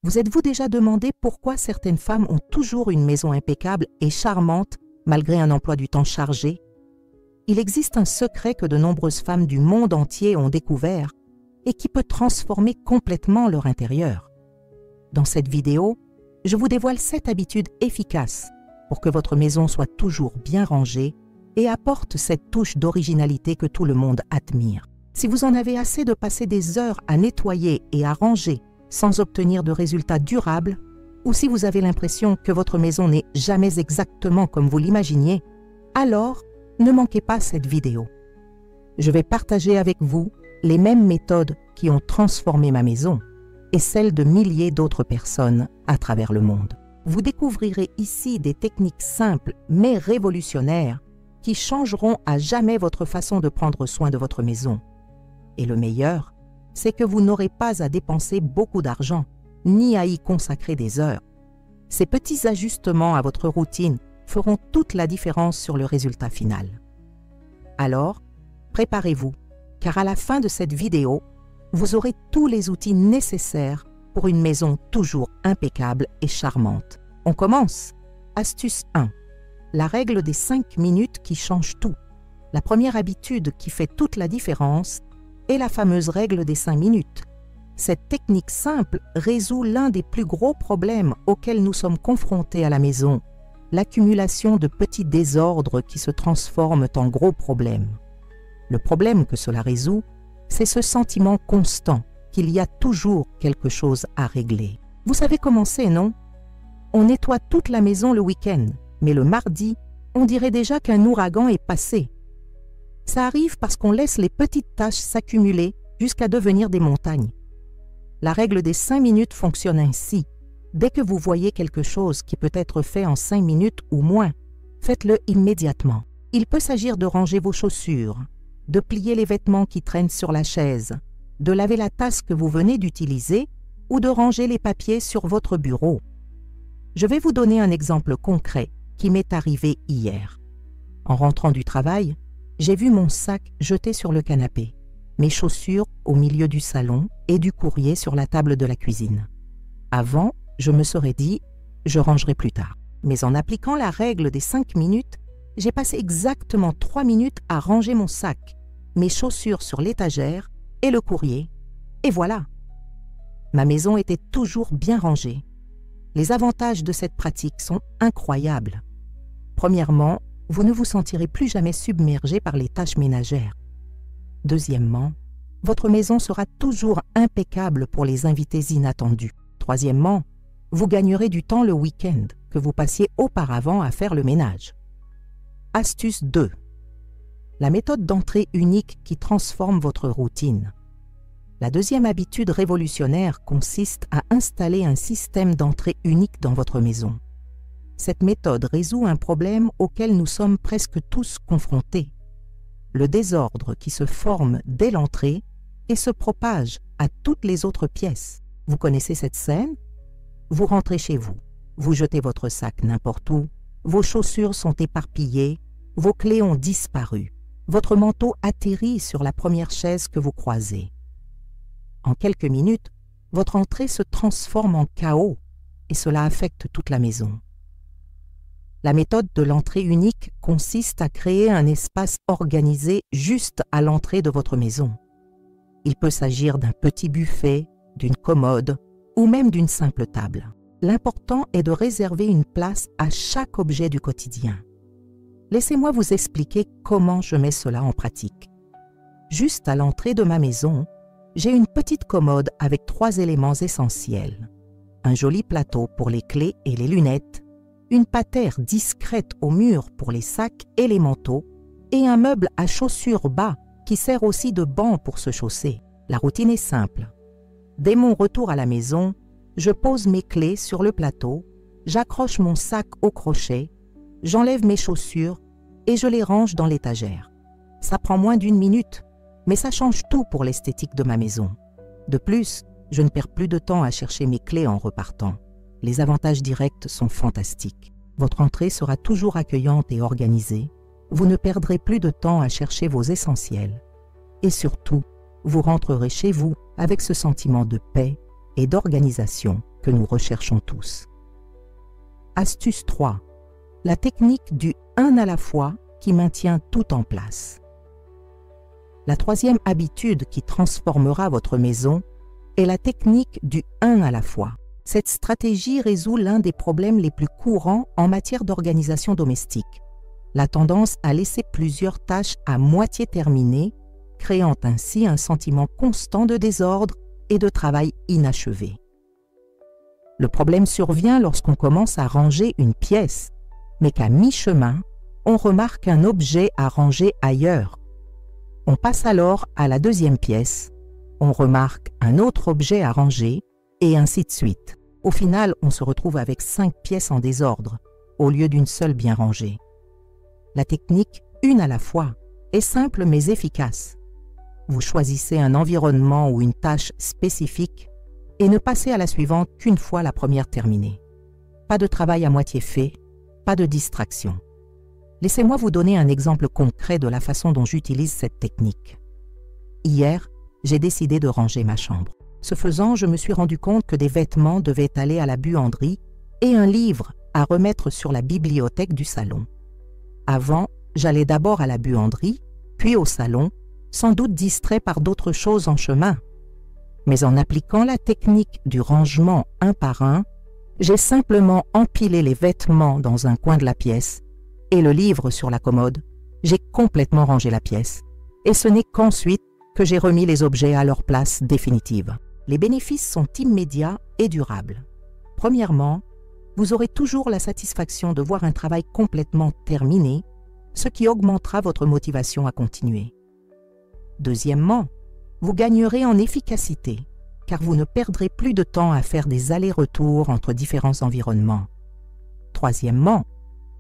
Vous êtes-vous déjà demandé pourquoi certaines femmes ont toujours une maison impeccable et charmante malgré un emploi du temps chargé? Il existe un secret que de nombreuses femmes du monde entier ont découvert et qui peut transformer complètement leur intérieur. Dans cette vidéo, je vous dévoile 7 habitudes efficaces pour que votre maison soit toujours bien rangée et apporte cette touche d'originalité que tout le monde admire. Si vous en avez assez de passer des heures à nettoyer et à ranger sans obtenir de résultats durables, ou si vous avez l'impression que votre maison n'est jamais exactement comme vous l'imaginiez, alors ne manquez pas cette vidéo. Je vais partager avec vous les mêmes méthodes qui ont transformé ma maison et celles de milliers d'autres personnes à travers le monde. Vous découvrirez ici des techniques simples mais révolutionnaires qui changeront à jamais votre façon de prendre soin de votre maison. Et le meilleur, c'est que vous n'aurez pas à dépenser beaucoup d'argent, ni à y consacrer des heures. Ces petits ajustements à votre routine feront toute la différence sur le résultat final. Alors, préparez-vous, car à la fin de cette vidéo, vous aurez tous les outils nécessaires pour une maison toujours impeccable et charmante. On commence. Astuce 1. La règle des 5 minutes qui change tout. La première habitude qui fait toute la différence est la fameuse règle des 5 minutes. Cette technique simple résout l'un des plus gros problèmes auxquels nous sommes confrontés à la maison, l'accumulation de petits désordres qui se transforment en gros problèmes. Le problème que cela résout, c'est ce sentiment constant qu'il y a toujours quelque chose à régler. Vous savez comment c'est, non? On nettoie toute la maison le week-end, mais le mardi, on dirait déjà qu'un ouragan est passé. Ça arrive parce qu'on laisse les petites tâches s'accumuler jusqu'à devenir des montagnes. La règle des 5 minutes fonctionne ainsi. Dès que vous voyez quelque chose qui peut être fait en 5 minutes ou moins, faites-le immédiatement. Il peut s'agir de ranger vos chaussures, de plier les vêtements qui traînent sur la chaise, de laver la tasse que vous venez d'utiliser ou de ranger les papiers sur votre bureau. Je vais vous donner un exemple concret qui m'est arrivé hier. En rentrant du travail, j'ai vu mon sac jeté sur le canapé, mes chaussures au milieu du salon et du courrier sur la table de la cuisine. Avant, je me serais dit « je rangerai plus tard ». Mais en appliquant la règle des 5 minutes, j'ai passé exactement 3 minutes à ranger mon sac, mes chaussures sur l'étagère et le courrier. Et voilà! Ma maison était toujours bien rangée. Les avantages de cette pratique sont incroyables. Premièrement, vous ne vous sentirez plus jamais submergé par les tâches ménagères. Deuxièmement, votre maison sera toujours impeccable pour les invités inattendus. Troisièmement, vous gagnerez du temps le week-end que vous passiez auparavant à faire le ménage. Astuce 2. La méthode d'entrée unique qui transforme votre routine. La deuxième habitude révolutionnaire consiste à installer un système d'entrée unique dans votre maison. Cette méthode résout un problème auquel nous sommes presque tous confrontés. Le désordre qui se forme dès l'entrée et se propage à toutes les autres pièces. Vous connaissez cette scène? Vous rentrez chez vous, vous jetez votre sac n'importe où, vos chaussures sont éparpillées, vos clés ont disparu, votre manteau atterrit sur la première chaise que vous croisez. En quelques minutes, votre entrée se transforme en chaos et cela affecte toute la maison. La méthode de l'entrée unique consiste à créer un espace organisé juste à l'entrée de votre maison. Il peut s'agir d'un petit buffet, d'une commode ou même d'une simple table. L'important est de réserver une place à chaque objet du quotidien. Laissez-moi vous expliquer comment je mets cela en pratique. Juste à l'entrée de ma maison, j'ai une petite commode avec 3 éléments essentiels. Un joli plateau pour les clés et les lunettes, une patère discrète au mur pour les sacs et les manteaux, et un meuble à chaussures bas qui sert aussi de banc pour se chausser. La routine est simple. Dès mon retour à la maison, je pose mes clés sur le plateau, j'accroche mon sac au crochet, j'enlève mes chaussures et je les range dans l'étagère. Ça prend moins d'1 minute, mais ça change tout pour l'esthétique de ma maison. De plus, je ne perds plus de temps à chercher mes clés en repartant. Les avantages directs sont fantastiques. Votre entrée sera toujours accueillante et organisée. Vous ne perdrez plus de temps à chercher vos essentiels. Et surtout, vous rentrerez chez vous avec ce sentiment de paix et d'organisation que nous recherchons tous. Astuce 3. La technique du un à la fois qui maintient tout en place. La troisième habitude qui transformera votre maison est la technique du un à la fois. Cette stratégie résout l'un des problèmes les plus courants en matière d'organisation domestique, la tendance à laisser plusieurs tâches à moitié terminées, créant ainsi un sentiment constant de désordre et de travail inachevé. Le problème survient lorsqu'on commence à ranger une pièce, mais qu'à mi-chemin, on remarque un objet à ranger ailleurs. On passe alors à la deuxième pièce, on remarque un autre objet à ranger, et ainsi de suite. Au final, on se retrouve avec 5 pièces en désordre, au lieu d'une seule bien rangée. La technique une à la fois est simple mais efficace. Vous choisissez un environnement ou une tâche spécifique et ne passez à la suivante qu'une fois la première terminée. Pas de travail à moitié fait, pas de distraction. Laissez-moi vous donner un exemple concret de la façon dont j'utilise cette technique. Hier, j'ai décidé de ranger ma chambre. Ce faisant, je me suis rendu compte que des vêtements devaient aller à la buanderie et un livre à remettre sur la bibliothèque du salon. Avant, j'allais d'abord à la buanderie, puis au salon, sans doute distrait par d'autres choses en chemin. Mais en appliquant la technique du rangement un par un, j'ai simplement empilé les vêtements dans un coin de la pièce et le livre sur la commode. J'ai complètement rangé la pièce. Et ce n'est qu'ensuite que j'ai remis les objets à leur place définitive. Les bénéfices sont immédiats et durables. Premièrement, vous aurez toujours la satisfaction de voir un travail complètement terminé, ce qui augmentera votre motivation à continuer. Deuxièmement, vous gagnerez en efficacité, car vous ne perdrez plus de temps à faire des allers-retours entre différents environnements. Troisièmement,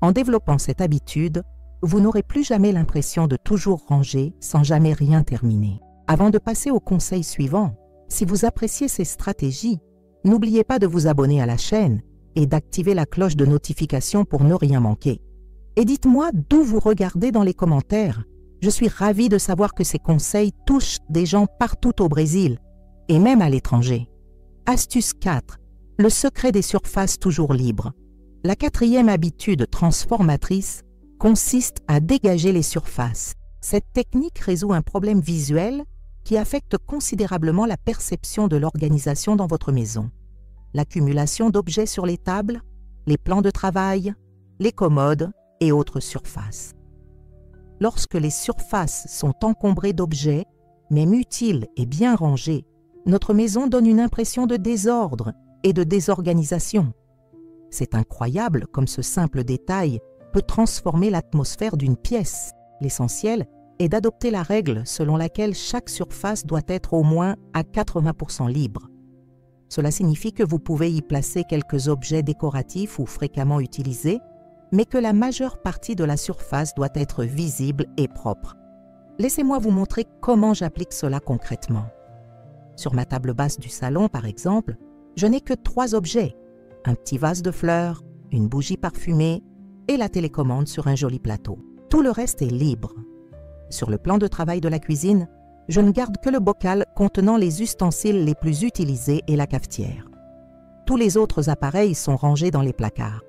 en développant cette habitude, vous n'aurez plus jamais l'impression de toujours ranger sans jamais rien terminer. Avant de passer au conseil suivant, si vous appréciez ces stratégies, n'oubliez pas de vous abonner à la chaîne et d'activer la cloche de notification pour ne rien manquer. Et dites-moi d'où vous regardez dans les commentaires. Je suis ravie de savoir que ces conseils touchent des gens partout au Brésil et même à l'étranger. Astuce 4. Le secret des surfaces toujours libres. La quatrième habitude transformatrice consiste à dégager les surfaces. Cette technique résout un problème visuel qui affecte considérablement la perception de l'organisation dans votre maison. L'accumulation d'objets sur les tables, les plans de travail, les commodes et autres surfaces. Lorsque les surfaces sont encombrées d'objets, même utiles et bien rangés, notre maison donne une impression de désordre et de désorganisation. C'est incroyable comme ce simple détail peut transformer l'atmosphère d'une pièce. L'essentiel est d'adopter la règle selon laquelle chaque surface doit être au moins à 80% libre. Cela signifie que vous pouvez y placer quelques objets décoratifs ou fréquemment utilisés, mais que la majeure partie de la surface doit être visible et propre. Laissez-moi vous montrer comment j'applique cela concrètement. Sur ma table basse du salon, par exemple, je n'ai que 3 objets, un petit vase de fleurs, une bougie parfumée et la télécommande sur un joli plateau. Tout le reste est libre. Sur le plan de travail de la cuisine, je ne garde que le bocal contenant les ustensiles les plus utilisés et la cafetière. Tous les autres appareils sont rangés dans les placards.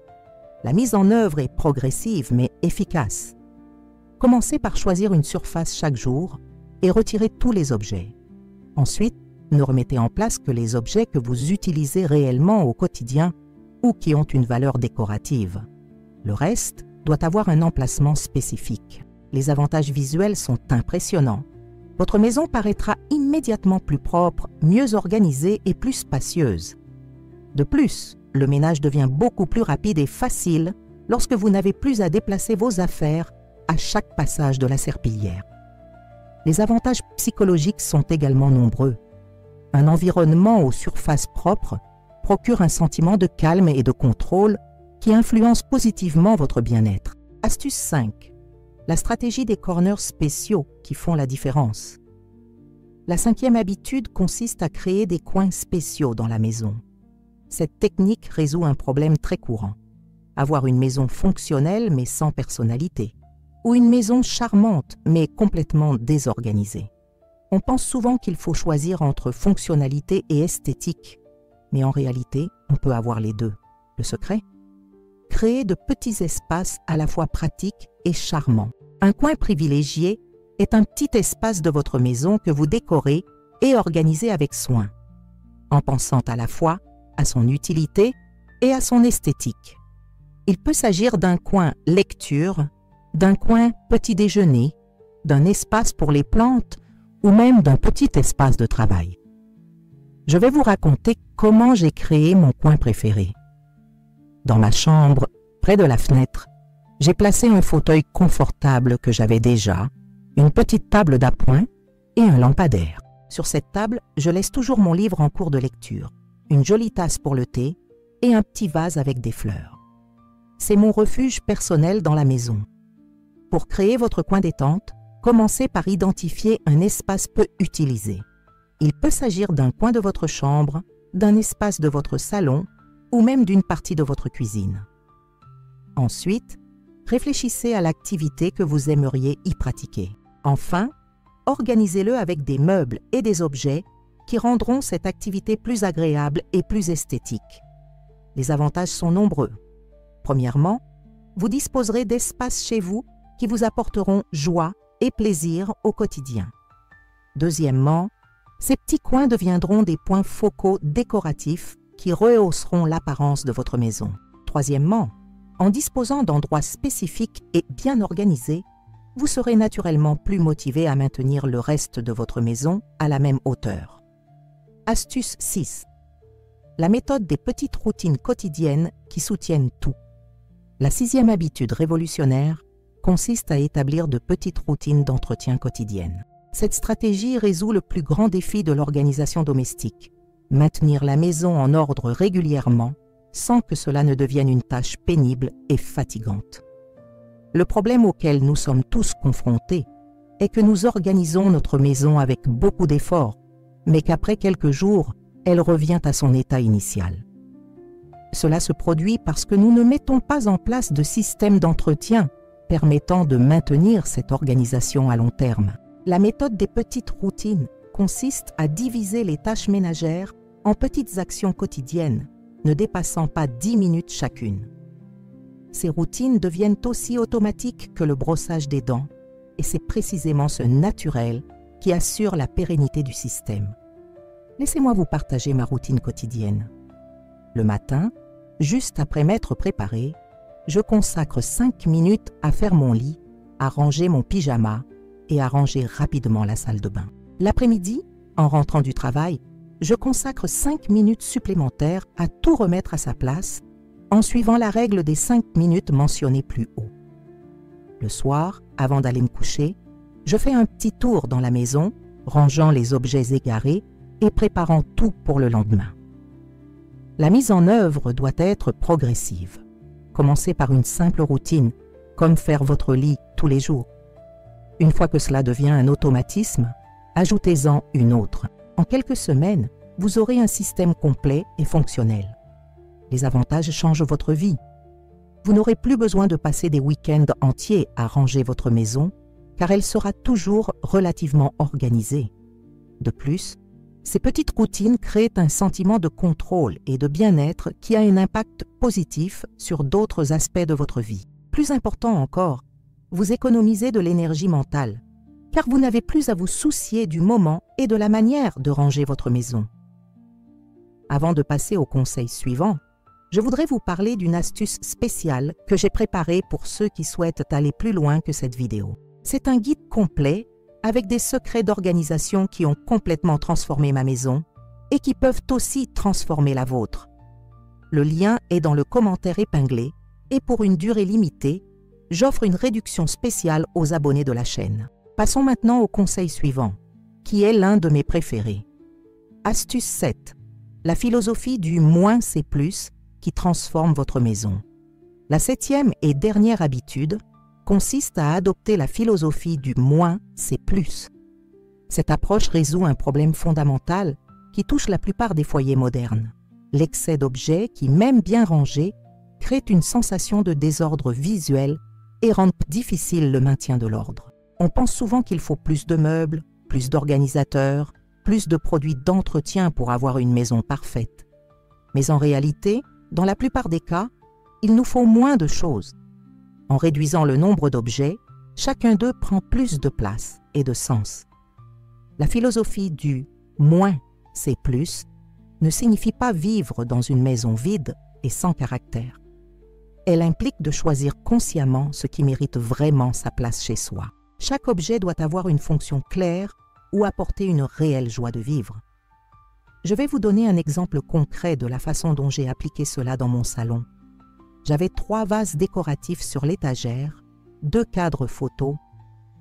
La mise en œuvre est progressive mais efficace. Commencez par choisir une surface chaque jour et retirez tous les objets. Ensuite, ne remettez en place que les objets que vous utilisez réellement au quotidien ou qui ont une valeur décorative. Le reste doit avoir un emplacement spécifique. Les avantages visuels sont impressionnants. Votre maison paraîtra immédiatement plus propre, mieux organisée et plus spacieuse. De plus, le ménage devient beaucoup plus rapide et facile lorsque vous n'avez plus à déplacer vos affaires à chaque passage de la serpillière. Les avantages psychologiques sont également nombreux. Un environnement aux surfaces propres procure un sentiment de calme et de contrôle qui influence positivement votre bien-être. Astuce 5. La stratégie des corners spéciaux qui font la différence. La 5e habitude consiste à créer des coins spéciaux dans la maison. Cette technique résout un problème très courant. Avoir une maison fonctionnelle mais sans personnalité. Ou une maison charmante mais complètement désorganisée. On pense souvent qu'il faut choisir entre fonctionnalité et esthétique, Mais en réalité, on peut avoir les deux. Le secret? Créer de petits espaces à la fois pratiques et charmants. Un coin privilégié est un petit espace de votre maison que vous décorez et organisez avec soin, en pensant à la fois à son utilité et à son esthétique. Il peut s'agir d'un coin lecture, d'un coin petit déjeuner, d'un espace pour les plantes ou même d'un petit espace de travail. Je vais vous raconter comment j'ai créé mon coin préféré. Dans ma chambre, près de la fenêtre, j'ai placé un fauteuil confortable que j'avais déjà, une petite table d'appoint et un lampadaire. Sur cette table, je laisse toujours mon livre en cours de lecture, une jolie tasse pour le thé et un petit vase avec des fleurs. C'est mon refuge personnel dans la maison. Pour créer votre coin détente, commencez par identifier un espace peu utilisé. Il peut s'agir d'un coin de votre chambre, d'un espace de votre salon ou même d'une partie de votre cuisine. Ensuite, réfléchissez à l'activité que vous aimeriez y pratiquer. Enfin, organisez-le avec des meubles et des objets qui rendront cette activité plus agréable et plus esthétique. Les avantages sont nombreux. Premièrement, vous disposerez d'espaces chez vous qui vous apporteront joie et plaisir au quotidien. Deuxièmement, ces petits coins deviendront des points focaux décoratifs qui rehausseront l'apparence de votre maison. Troisièmement, en disposant d'endroits spécifiques et bien organisés, vous serez naturellement plus motivé à maintenir le reste de votre maison à la même hauteur. Astuce 6. La méthode des petites routines quotidiennes qui soutiennent tout. La 6e habitude révolutionnaire consiste à établir de petites routines d'entretien quotidiennes. Cette stratégie résout le plus grand défi de l'organisation domestique, maintenir la maison en ordre régulièrement sans que cela ne devienne une tâche pénible et fatigante. Le problème auquel nous sommes tous confrontés est que nous organisons notre maison avec beaucoup d'efforts, mais qu'après quelques jours, elle revient à son état initial. Cela se produit parce que nous ne mettons pas en place de système d'entretien permettant de maintenir cette organisation à long terme. La méthode des petites routines consiste à diviser les tâches ménagères en petites actions quotidiennes, ne dépassant pas 10 minutes chacune. Ces routines deviennent aussi automatiques que le brossage des dents, et c'est précisément ce naturel qui assure la pérennité du système. Laissez-moi vous partager ma routine quotidienne. Le matin, juste après m'être préparé, je consacre 5 minutes à faire mon lit, à ranger mon pyjama et à ranger rapidement la salle de bain. L'après-midi, en rentrant du travail, je consacre 5 minutes supplémentaires à tout remettre à sa place en suivant la règle des 5 minutes mentionnées plus haut. Le soir, avant d'aller me coucher, je fais un petit tour dans la maison, rangeant les objets égarés et préparant tout pour le lendemain. La mise en œuvre doit être progressive. Commencez par une simple routine, comme faire votre lit tous les jours. Une fois que cela devient un automatisme, ajoutez-en une autre. En quelques semaines, vous aurez un système complet et fonctionnel. Les avantages changent votre vie. Vous n'aurez plus besoin de passer des week-ends entiers à ranger votre maison, car elle sera toujours relativement organisée. De plus, ces petites routines créent un sentiment de contrôle et de bien-être qui a un impact positif sur d'autres aspects de votre vie. Plus important encore, vous économisez de l'énergie mentale, car vous n'avez plus à vous soucier du moment et de la manière de ranger votre maison. Avant de passer au conseil suivant, je voudrais vous parler d'une astuce spéciale que j'ai préparée pour ceux qui souhaitent aller plus loin que cette vidéo. C'est un guide complet avec des secrets d'organisation qui ont complètement transformé ma maison et qui peuvent aussi transformer la vôtre. Le lien est dans le commentaire épinglé et pour une durée limitée, j'offre une réduction spéciale aux abonnés de la chaîne. Passons maintenant au conseil suivant, qui est l'un de mes préférés. Astuce 7. La philosophie du « moins c'est plus » qui transforme votre maison. La 7e et dernière habitude consiste à adopter la philosophie du « moins c'est plus ». Cette approche résout un problème fondamental qui touche la plupart des foyers modernes. L'excès d'objets qui, même bien rangés, crée une sensation de désordre visuel et rend difficile le maintien de l'ordre. On pense souvent qu'il faut plus de meubles, plus d'organisateurs, plus de produits d'entretien pour avoir une maison parfaite. Mais en réalité, dans la plupart des cas, il nous faut moins de choses. En réduisant le nombre d'objets, chacun d'eux prend plus de place et de sens. La philosophie du « moins, c'est plus » ne signifie pas vivre dans une maison vide et sans caractère. Elle implique de choisir consciemment ce qui mérite vraiment sa place chez soi. Chaque objet doit avoir une fonction claire ou apporter une réelle joie de vivre. Je vais vous donner un exemple concret de la façon dont j'ai appliqué cela dans mon salon. J'avais 3 vases décoratifs sur l'étagère, 2 cadres photos,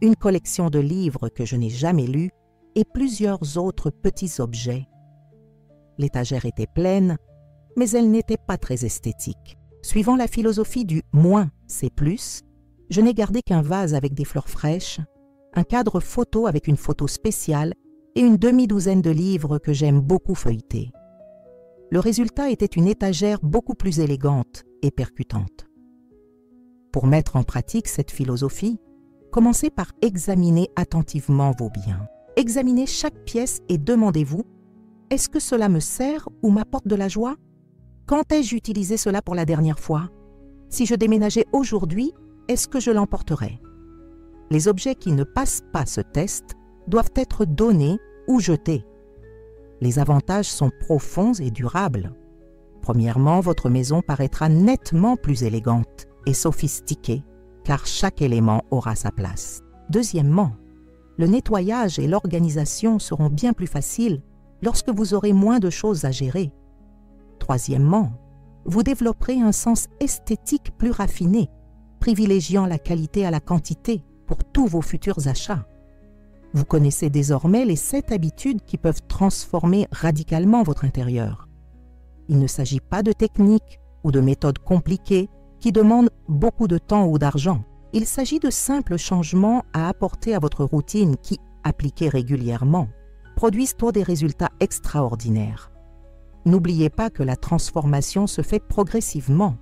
une collection de livres que je n'ai jamais lus et plusieurs autres petits objets. L'étagère était pleine, mais elle n'était pas très esthétique. Suivant la philosophie du « moins, c'est plus », je n'ai gardé qu'un vase avec des fleurs fraîches, un cadre photo avec une photo spéciale et une demi-douzaine de livres que j'aime beaucoup feuilleter. Le résultat était une étagère beaucoup plus élégante et percutante. Pour mettre en pratique cette philosophie, commencez par examiner attentivement vos biens. Examinez chaque pièce et demandez-vous: est-ce que cela me sert ou m'apporte de la joie? Quand ai-je utilisé cela pour la dernière fois? Si je déménageais aujourd'hui, est-ce que je l'emporterais? Les objets qui ne passent pas ce test doivent être donnés ou jetés. Les avantages sont profonds et durables. Premièrement, votre maison paraîtra nettement plus élégante et sophistiquée, car chaque élément aura sa place. Deuxièmement, le nettoyage et l'organisation seront bien plus faciles lorsque vous aurez moins de choses à gérer. Troisièmement, vous développerez un sens esthétique plus raffiné, privilégiant la qualité à la quantité pour tous vos futurs achats. Vous connaissez désormais les 7 habitudes qui peuvent transformer radicalement votre intérieur. Il ne s'agit pas de techniques ou de méthodes compliquées qui demandent beaucoup de temps ou d'argent. Il s'agit de simples changements à apporter à votre routine qui, appliqués régulièrement, produisent des résultats extraordinaires. N'oubliez pas que la transformation se fait progressivement.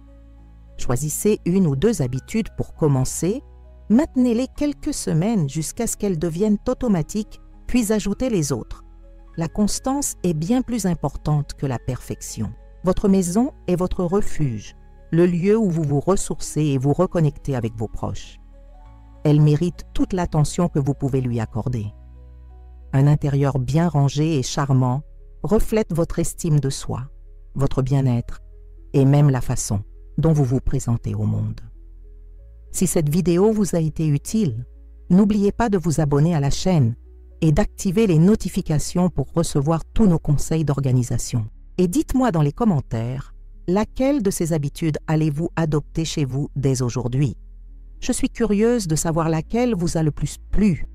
Choisissez 1 ou 2 habitudes pour commencer, maintenez-les quelques semaines jusqu'à ce qu'elles deviennent automatiques, puis ajoutez les autres. La constance est bien plus importante que la perfection. Votre maison est votre refuge, le lieu où vous vous ressourcez et vous reconnectez avec vos proches. Elle mérite toute l'attention que vous pouvez lui accorder. Un intérieur bien rangé et charmant reflète votre estime de soi, votre bien-être et même la façon dont vous vous présentez au monde. Si cette vidéo vous a été utile, n'oubliez pas de vous abonner à la chaîne et d'activer les notifications pour recevoir tous nos conseils d'organisation. Et dites-moi dans les commentaires, laquelle de ces habitudes allez-vous adopter chez vous dès aujourd'hui? Je suis curieuse de savoir laquelle vous a le plus plu.